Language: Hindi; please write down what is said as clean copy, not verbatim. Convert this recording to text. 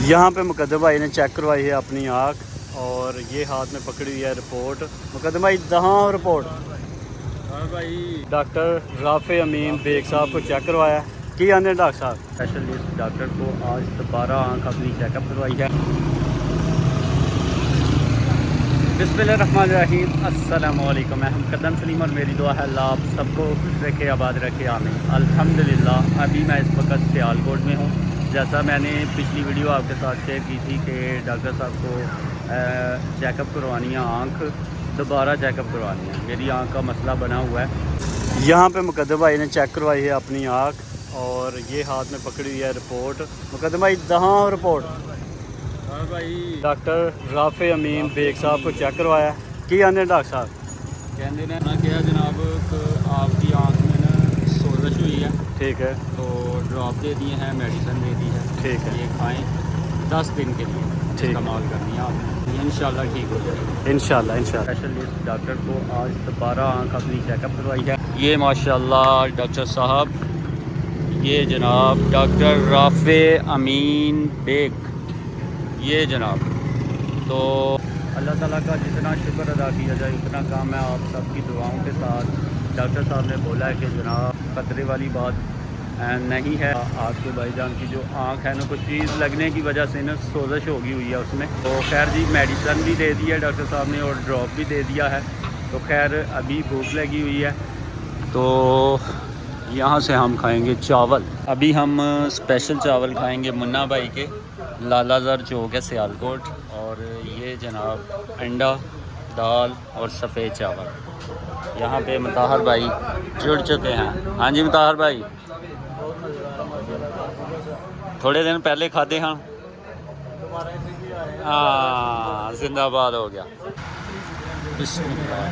यहाँ पे मुकद्दम भाई ने चेक करवाई है अपनी आँख और ये हाथ में पकड़ी हुई है रिपोर्ट। मुकद्दम भाई दहाँ रिपोर्ट। हाँ भाई, डॉक्टर राफे अमीन बेग साहब को चेक करवाया कि आने डॉक्टर साहब स्पेशलिस्ट डॉक्टर को आज दोबारा आँख अपनी चेकअप करवाई है। बिस्मिल्लाहिर्रहमानिर्रहीम, अस्सलामु अलैकुम। मैं मुकद्दम सलीम और मेरी दुआ है अल्लाह आप सबको खुश रखे, आबाद रखे, आमीन। अल्हम्दुलिल्लाह अभी मैं इस वक्त सियालकोट में हूँ। जैसा मैंने पिछली वीडियो आपके साथ शेयर की थी कि डॉक्टर साहब को चेकअप करवानी है, आँख दोबारा चेकअप करवानी है। मेरी आँख का मसला बना हुआ है। यहाँ पे मुकद्दम भाई ने चेक करवाई है अपनी आँख और ये हाथ में पकड़ी हुई है रिपोर्ट। मुकद्दम भाई दहाँ रिपोर्ट। हाँ भाई, डॉक्टर राफे अमीन बेग साहब को चेक करवाया कि आने डॉक्टर साहब कहते ने ना क्या जनाब आपकी आँख में ना सोजश हुई है, ठीक है, तो ड्रॉप दे दिए हैं, मेडिसिन दे दी है। ठीक है, ये खाएं 10 दिन के लिए ठीक। इस्तेमाल करनी है आपने, इंशाल्लाह ठीक हो जाएगी इंशाल्लाह। स्पेशलिस्ट डॉक्टर को आज दोबारा आँख अपनी चेकअप करवाई है। ये माशाल्लाह डॉक्टर साहब, ये जनाब डॉक्टर राफे अमीन बेग, ये जनाब। तो अल्लाह ताला का जितना शुक्र अदा किया जाए उतना काम है आप सबकी दुआओं के साथ। डॉक्टर साहब ने बोला है कि जनाब खतरे वाली बात नहीं है। आपके भाईजान की जो आँख है ना, कुछ चीज़ लगने की वजह से ना सोजश होगी हुई है उसमें। तो खैर जी, मेडिसिन भी दे दी है डॉक्टर साहब ने और ड्रॉप भी दे दिया है। तो खैर अभी भूख लगी हुई है, तो यहाँ से हम खाएंगे चावल। अभी हम स्पेशल चावल खाएंगे मुन्ना भाई के, लालाजर चौक है सियालकोट। और ये जनाब अंडा, दाल और सफ़ेद चावल। यहाँ पे मुताहर भाई जुड़ चुके हैं। हाँ जी मुताहर भाई, थोड़े दिन पहले खाते हैं। हाँ, जिंदाबाद हो गया। बिस्मिल्लाह।